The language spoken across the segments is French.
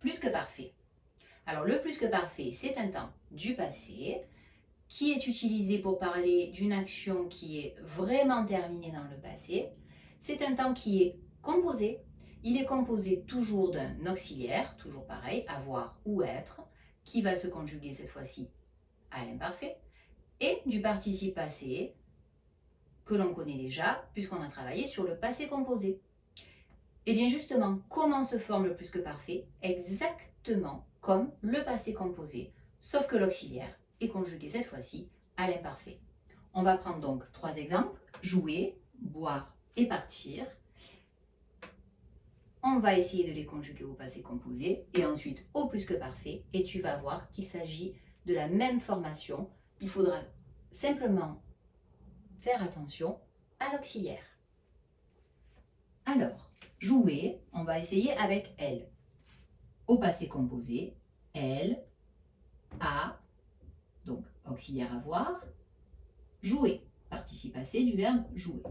plus que parfait. Alors le plus que parfait, c'est un temps du passé qui est utilisé pour parler d'une action qui est vraiment terminée dans le passé. C'est un temps qui est composé. Il est composé toujours d'un auxiliaire, toujours pareil, avoir ou être, qui va se conjuguer cette fois-ci à l'imparfait, et du participe passé que l'on connaît déjà puisqu'on a travaillé sur le passé composé. Et bien justement, comment se forme le plus que parfait? Exactement comme le passé composé, sauf que l'auxiliaire est conjugué cette fois-ci à l'imparfait. On va prendre donc 3 exemples, jouer, boire et partir. On va essayer de les conjuguer au passé composé et ensuite au plus que parfait, et tu vas voir qu'il s'agit de la même formation. Il faudra simplement faire attention à l'auxiliaire. Alors, jouer, on va essayer avec elle. Au passé composé, elle, a, donc auxiliaire avoir, jouer, participe passé du verbe jouer.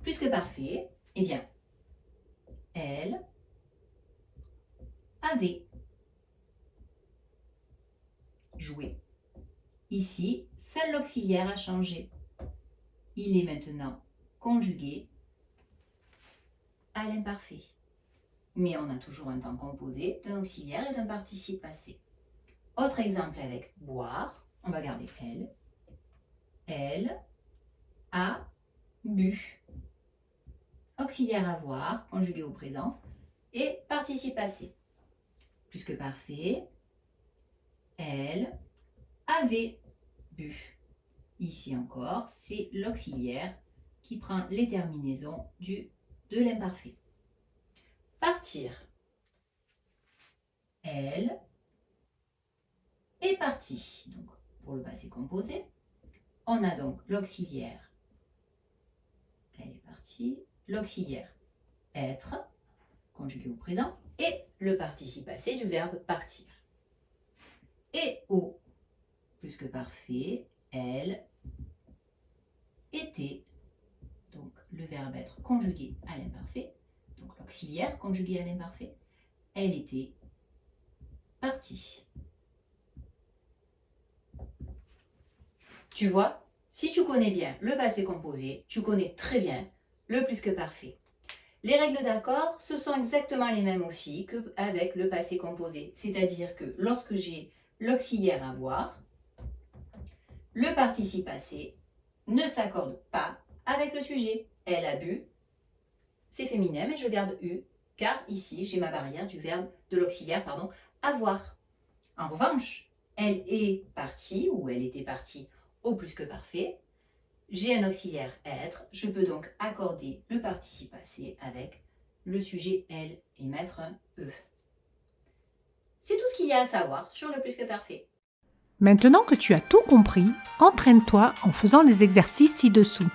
Plus que parfait, eh bien, elle avait joué. Ici, seul l'auxiliaire a changé. Il est maintenant conjugué à l'imparfait. Mais on a toujours un temps composé d'un auxiliaire et d'un participe passé. Autre exemple avec boire, on va garder elle. Elle a bu. Auxiliaire avoir, conjugué au présent, et participe passé. Plus que parfait, elle avait bu. Ici encore, c'est l'auxiliaire qui prend les terminaisons de l'imparfait. Partir. Elle est partie. Donc, pour le passé composé, on a donc l'auxiliaire. Elle est partie. L'auxiliaire être, conjugué au présent, et le participe passé du verbe partir. Et au plus que parfait, elle était, donc le verbe être conjugué à l'imparfait, donc l'auxiliaire conjugué à l'imparfait, elle était partie. Tu vois, si tu connais bien le passé composé, tu connais très bien le plus que parfait. Les règles d'accord, ce sont exactement les mêmes aussi qu'avec le passé composé. C'est-à-dire que lorsque j'ai l'auxiliaire avoir, le participe passé ne s'accorde pas avec le sujet. Elle a bu, c'est féminin, mais je garde eu, car ici j'ai ma barrière du verbe de l'auxiliaire, avoir. En revanche, elle est partie, ou elle était partie au plus que parfait. J'ai un auxiliaire être, je peux donc accorder le participe passé avec le sujet elle et mettre un e. C'est tout ce qu'il y a à savoir sur le plus que parfait. Maintenant que tu as tout compris, entraîne-toi en faisant les exercices ci-dessous.